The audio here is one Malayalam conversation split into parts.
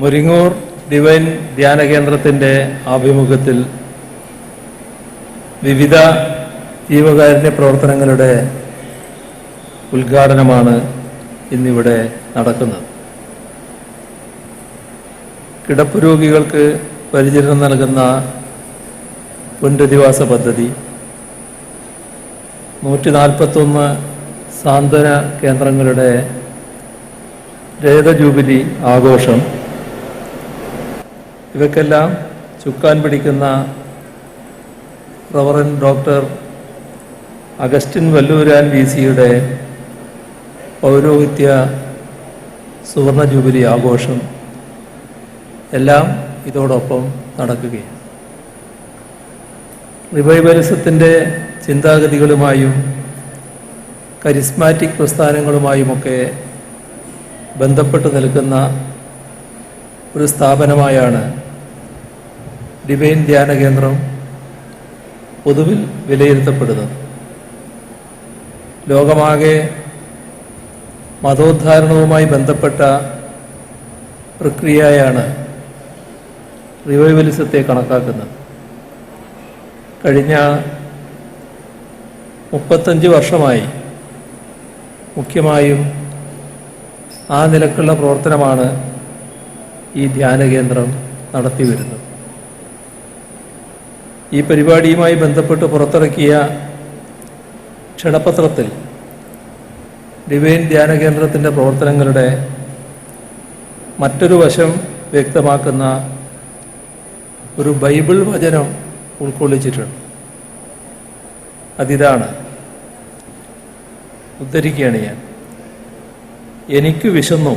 മുരിങ്ങൂർ ഡിവൈൻ ധ്യാന കേന്ദ്രത്തിൻ്റെ ആഭിമുഖ്യത്തിൽ വിവിധ ജീവകാരുണ്യ പ്രവർത്തനങ്ങളുടെ ഉദ്ഘാടനമാണ് ഇന്നിവിടെ നടക്കുന്നത്. കിടപ്പ് രോഗികൾക്ക് പരിചരണം നൽകുന്ന പുനരധിവാസ പദ്ധതി, 141 സാന്ത്വന കേന്ദ്രങ്ങളുടെ രജത ജൂബിലി ആഘോഷം, ഇവയ്ക്കെല്ലാം ചുക്കാൻ പിടിക്കുന്ന റവറൻ ഡോക്ടർ അഗസ്റ്റിൻ വല്ലൂരാൻ VC-യുടെ പൗരോഹിത്യ സുവർണ ജൂബിലി ആഘോഷം എല്ലാം ഇതോടൊപ്പം നടക്കുകയാണ്. റിവൈവലിസത്തിൻ്റെ ചിന്താഗതികളുമായും കരിസ്മാറ്റിക് പ്രസ്ഥാനങ്ങളുമായുമൊക്കെ ബന്ധപ്പെട്ട് നിൽക്കുന്ന ഒരു സ്ഥാപനമായാണ് ഡിവൈൻ ധ്യാന കേന്ദ്രം പൊതുവിൽ വിലയിരുത്തപ്പെടുന്നത്. ലോകമാകെ മതോദ്ധാരണവുമായി ബന്ധപ്പെട്ട പ്രക്രിയയാണ് റിവൈവലിസത്തെ കണക്കാക്കുന്നത്. കഴിഞ്ഞ 35 വർഷമായി മുഖ്യമായും ആ നിലക്കുള്ള പ്രവർത്തനമാണ് ഈ ധ്യാന കേന്ദ്രം നടത്തിവരുന്നത്. ഈ പരിപാടിയുമായി ബന്ധപ്പെട്ട് പുറത്തിറക്കിയ ക്ഷണപത്രത്തിൽ ഡിവൈൻ ധ്യാന കേന്ദ്രത്തിൻ്റെ പ്രവർത്തനങ്ങളുടെ മറ്റൊരു വശം വ്യക്തമാക്കുന്ന ഒരു ബൈബിൾ വചനം ഉൾക്കൊള്ളിച്ചിട്ടുണ്ട്. അതിതാണ്, ഉദ്ധരിക്കുകയാണ് ഞാൻ: എനിക്ക് വിശന്നു,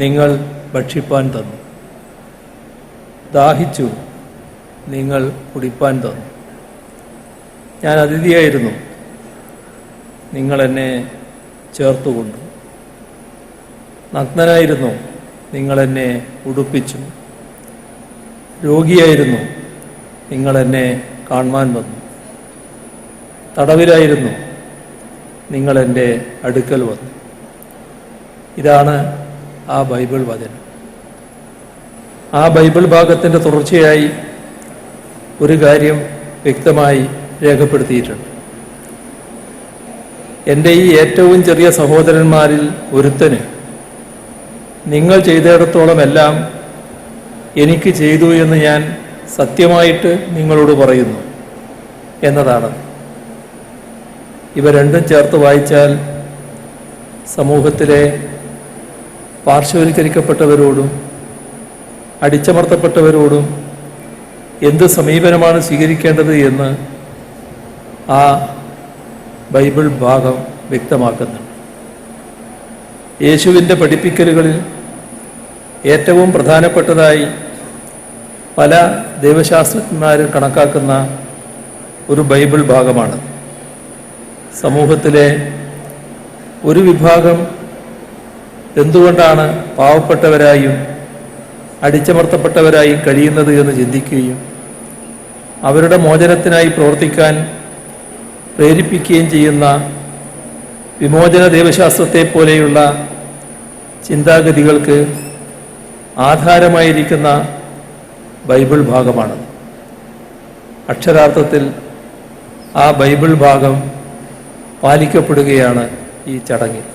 നിങ്ങൾ ഭക്ഷിപ്പാൻ തന്നു; ദാഹിച്ചു, നിങ്ങൾ കുടിപ്പാൻ തന്നു; ഞാൻ അതിഥിയായിരുന്നു, നിങ്ങൾ എന്നെ ചേർത്തുകൊണ്ടു; നഗ്നനായിരുന്നു, നിങ്ങൾ എന്നെ ഉടുപ്പിച്ചു; രോഗിയായിരുന്നു, നിങ്ങൾ എന്നെ കാണുവാൻ വന്നു; തടവിലായിരുന്നു, നിങ്ങൾ എൻ്റെ അടുക്കൽ വന്നു. ഇതാണ് ആ ബൈബിൾ വചനം. ആ ബൈബിൾ ഭാഗത്തിൻ്റെ തുടർച്ചയായി ഒരു കാര്യം വ്യക്തമായി രേഖപ്പെടുത്തിയിട്ടുണ്ട്. എൻ്റെ ഈ ഏറ്റവും ചെറിയ സഹോദരന്മാരിൽ ഒരുത്തന് നിങ്ങൾ ചെയ്തിടത്തോളം എല്ലാം എനിക്ക് ചെയ്തു എന്ന് ഞാൻ സത്യമായിട്ട് നിങ്ങളോട് പറയുന്നു എന്നതാണ്. ഇവ രണ്ടും ചേർത്ത് വായിച്ചാൽ സമൂഹത്തിലെ പാർശ്വവൽക്കരിക്കപ്പെട്ടവരോടും അടിച്ചമർത്തപ്പെട്ടവരോടും എന്ത് സമീപനമാണ് സ്വീകരിക്കേണ്ടത് എന്ന് ആ ബൈബിൾ ഭാഗം വ്യക്തമാക്കുന്നുണ്ട്. യേശുവിൻ്റെ പഠിപ്പിക്കലുകളിൽ ഏറ്റവും പ്രധാനപ്പെട്ടതായി പല ദൈവശാസ്ത്രജ്ഞന്മാരും കണക്കാക്കുന്ന ഒരു ബൈബിൾ ഭാഗമാണ്. സമൂഹത്തിലെ ഒരു വിഭാഗം എന്തുകൊണ്ടാണ് പാവപ്പെട്ടവരായും അടിച്ചമർത്തപ്പെട്ടവരായും കഴിയുന്നത് എന്ന് ചിന്തിക്കുകയും അവരുടെ മോചനത്തിനായി പ്രവർത്തിക്കാൻ പ്രേരിപ്പിക്കുകയും ചെയ്യുന്ന വിമോചന ദൈവശാസ്ത്രത്തെ പോലെയുള്ള ചിന്താഗതികൾക്ക് ആധാരമായിരിക്കുന്ന ബൈബിൾ ഭാഗമാണ്. അക്ഷരാർത്ഥത്തിൽ ആ ബൈബിൾ ഭാഗം പാലിക്കപ്പെടുകയാണ് ഈ ചടങ്ങിൽ.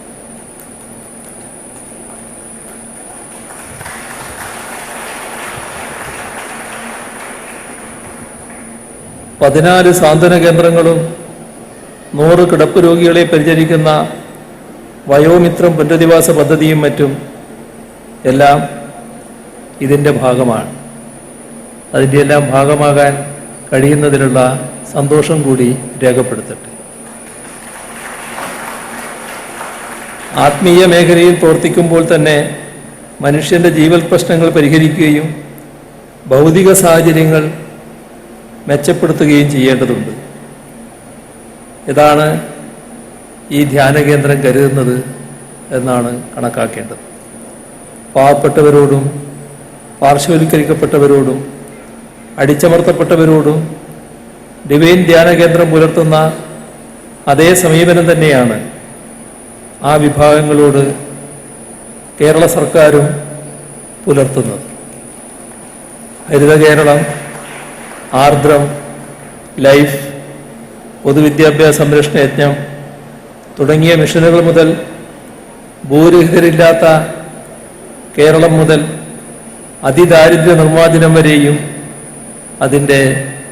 പതിനാല് സാന്ത്വന കേന്ദ്രങ്ങളും 100 കിടപ്പ് രോഗികളെ പരിചരിക്കുന്ന വയോമിത്രം പുനരധിവാസ പദ്ധതിയും മറ്റും എല്ലാം ഇതിൻ്റെ ഭാഗമാണ്. അതിൻ്റെ എല്ലാം ഭാഗമാകാൻ കഴിയുന്നതിനുള്ള സന്തോഷം കൂടി രേഖപ്പെടുത്തട്ടെ. ആത്മീയ മേഖലയിൽ പ്രവർത്തിക്കുമ്പോൾ തന്നെ മനുഷ്യൻ്റെ ജീവൽ പ്രശ്നങ്ങൾ പരിഹരിക്കുകയും ഭൗതിക സാഹചര്യങ്ങൾ മെച്ചപ്പെടുത്തുകയും ചെയ്യേണ്ടതുണ്ട്. ഇതാണ് ഈ ധ്യാന കേന്ദ്രം കരുതുന്നത് എന്നാണ് കണക്കാക്കേണ്ടത്. പാവപ്പെട്ടവരോടും പാർശ്വവൽക്കരിക്കപ്പെട്ടവരോടും അടിച്ചമർത്തപ്പെട്ടവരോടും ഡിവൈൻ ധ്യാന കേന്ദ്രം പുലർത്തുന്ന അതേ സമീപനം തന്നെയാണ് ആ വിഭാഗങ്ങളോട് കേരള സർക്കാരും പുലർത്തുന്നത്. ഹരിത കേരളം, ആർദ്രം, ലൈഫ്, പൊതുവിദ്യാഭ്യാസ സംരക്ഷണ യജ്ഞം തുടങ്ങിയ മിഷനുകൾ മുതൽ ഭൂരഹിതരില്ലാത്ത കേരളം മുതൽ അതിദാരിദ്ര്യ നിർമ്മാർജ്ജനം വരെയും അതിൻ്റെ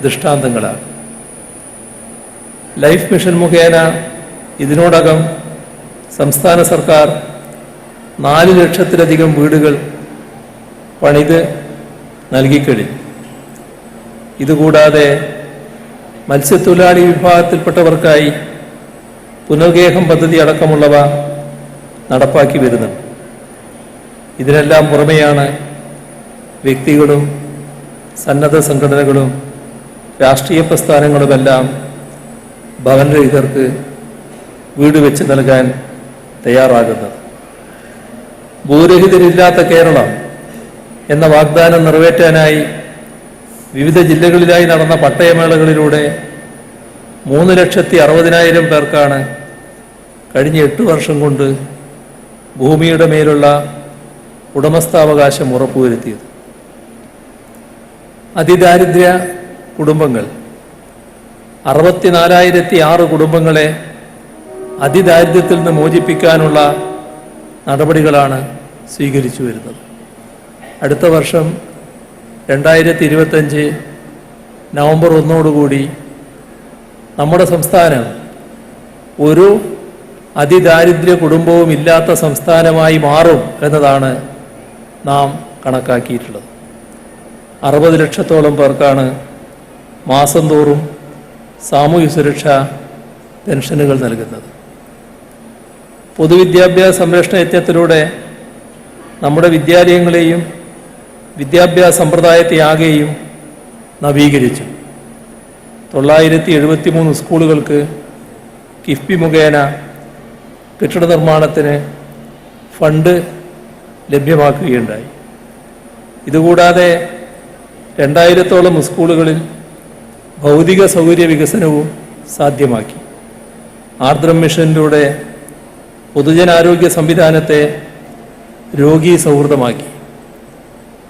ദൃഷ്ടാന്തങ്ങളാണ്. ലൈഫ് മിഷൻ മുഖേന ഇതിനോടകം സംസ്ഥാന സർക്കാർ 4 ലക്ഷത്തിലധികം വീടുകൾ പണിത് നൽകിക്കഴിഞ്ഞു. ഇതുകൂടാതെ മത്സ്യത്തൊഴിലാളി വിഭാഗത്തിൽപ്പെട്ടവർക്കായി പുനർഗേഹം പദ്ധതി അടക്കമുള്ളവ നടപ്പാക്കി വരുന്നുണ്ട്. ഇതിനെല്ലാം പുറമെയാണ് വ്യക്തികളും സന്നദ്ധ സംഘടനകളും രാഷ്ട്രീയ പ്രസ്ഥാനങ്ങളുമെല്ലാം ഭവനരഹിതർക്ക് വീട് വെച്ച് നൽകാൻ തയ്യാറാകുന്നത്. ഭൂരഹിതരില്ലാത്ത കേരളം എന്ന വാഗ്ദാനം നിറവേറ്റാനായി വിവിധ ജില്ലകളിലായി നടന്ന പട്ടയമേളകളിലൂടെ 3,60,000 പേർക്കാണ് കഴിഞ്ഞ 8 വർഷം കൊണ്ട് ഭൂമിയുടെ മേലുള്ള ഉടമസ്ഥാവകാശം ഉറപ്പുവരുത്തിയത്. അതിദാരിദ്ര്യ കുടുംബങ്ങൾ 64,006 കുടുംബങ്ങളെ അതിദാരിദ്ര്യത്തിൽ നിന്ന് മോചിപ്പിക്കാനുള്ള നടപടികളാണ് സ്വീകരിച്ചു വരുന്നത്. അടുത്ത വർഷം 2025 നവംബർ 1 നമ്മുടെ സംസ്ഥാനം ഒരു അതിദാരിദ്ര്യ കുടുംബവും ഇല്ലാത്ത സംസ്ഥാനമായി മാറും എന്നതാണ് നാം കണക്കാക്കിയിട്ടുള്ളത്. 60 ലക്ഷത്തോളം പേർക്കാണ് മാസം തോറും സാമൂഹ്യ സുരക്ഷാ പെൻഷനുകൾ നൽകുന്നത്. പൊതുവിദ്യാഭ്യാസ സംരക്ഷണ യജ്ഞത്തിലൂടെ നമ്മുടെ വിദ്യാലയങ്ങളെയും വിദ്യാഭ്യാസ സമ്പ്രദായത്തെയാകെയും നവീകരിച്ചു. 973 സ്കൂളുകൾക്ക് കിഫ്ബി മുഖേന കെട്ടിട നിർമ്മാണത്തിന് ഫണ്ട് ലഭ്യമാക്കുകയുണ്ടായി. ഇതുകൂടാതെ 2000-ഓളം സ്കൂളുകളിൽ ഭൗതിക സൗകര്യ വികസനവും സാധ്യമാക്കി. ആർദ്രം മിഷനിലൂടെ പൊതുജനാരോഗ്യ സംവിധാനത്തെ രോഗീ സൗഹൃദമാക്കി.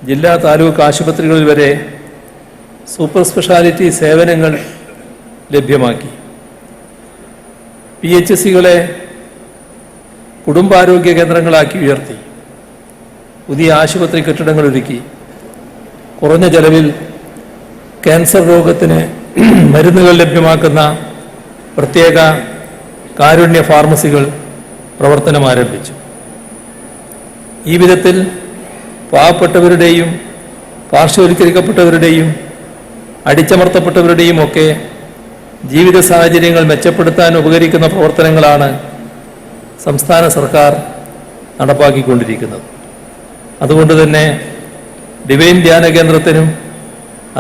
ജില്ലാ താലൂക്ക് ആശുപത്രികളിൽ വരെ സൂപ്പർ സ്പെഷ്യാലിറ്റി സേവനങ്ങൾ ലഭ്യമാക്കി. PHCകളെ കുടുംബാരോഗ്യ കേന്ദ്രങ്ങളാക്കി ഉയർത്തി. പുതിയ ആശുപത്രി കെട്ടിടങ്ങൾ ഒരുക്കി. കുറഞ്ഞ ചെലവിൽ ക്യാൻസർ രോഗത്തിന് മരുന്നുകൾ ലഭ്യമാക്കുന്ന പ്രത്യേക കാരുണ്യ ഫാർമസികൾ പ്രവർത്തനം ആരംഭിച്ചു. ഈ വിധത്തിൽ പാവപ്പെട്ടവരുടെയും പാർശ്വവൽക്കരിക്കപ്പെട്ടവരുടെയും അടിച്ചമർത്തപ്പെട്ടവരുടെയും ഒക്കെ ജീവിത സാഹചര്യങ്ങൾ മെച്ചപ്പെടുത്താൻ ഉപകരിക്കുന്ന പ്രവർത്തനങ്ങളാണ് സംസ്ഥാന സർക്കാർ നടപ്പാക്കിക്കൊണ്ടിരിക്കുന്നത്. അതുകൊണ്ട് തന്നെ ഡിവൈൻ ധ്യാന കേന്ദ്രത്തിനും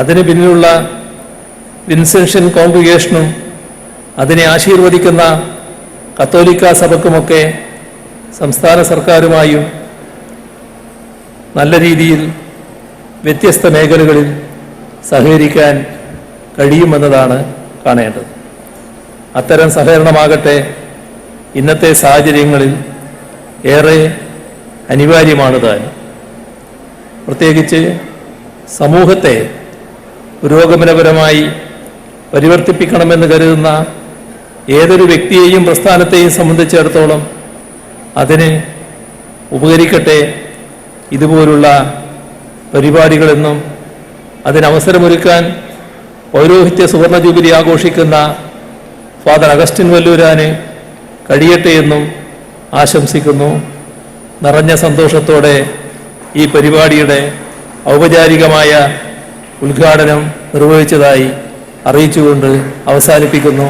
അതിന് പിന്നിലുള്ള വിൻസെൻഷൻ കോൺഗ്രിഗേഷനും അതിനെ ആശീർവദിക്കുന്ന കത്തോലിക്ക സഭയ്ക്കുമൊക്കെ സംസ്ഥാന സർക്കാരുമായും നല്ല രീതിയിൽ വ്യത്യസ്ത മേഖലകളിൽ സഹകരിക്കാൻ കഴിയുമെന്നതാണ് കാണേണ്ടത്. അത്തരം സഹകരണമാകട്ടെ ഇന്നത്തെ സാഹചര്യങ്ങളിൽ ഏറെ അനിവാര്യമാണ് താൻ. പ്രത്യേകിച്ച് സമൂഹത്തെ പുരോഗമനപരമായി പരിവർത്തിപ്പിക്കണമെന്ന് കരുതുന്ന ഏതൊരു വ്യക്തിയെയും പ്രസ്ഥാനത്തെയും സംബന്ധിച്ചിടത്തോളം അതിന് ഉപകരിക്കട്ടെ ഇതുപോലുള്ള പരിപാടികളെന്നും അതിനവസരമൊരുക്കാൻ പൗരോഹിത്യ സുവർണ ജൂബിലി ആഘോഷിക്കുന്ന ഫാദർ അഗസ്റ്റിൻ വല്ലൂരാന് കഴിയട്ടെ എന്നും ആശംസിക്കുന്നു. നിറഞ്ഞ സന്തോഷത്തോടെ ഈ പരിപാടിയുടെ ഔപചാരികമായ ഉദ്ഘാടനം നിർവഹിച്ചതായി അറിയിച്ചുകൊണ്ട് അവസാനിപ്പിക്കുന്നു.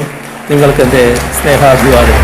നിങ്ങൾക്കെൻ്റെ സ്നേഹാഭിവാദം.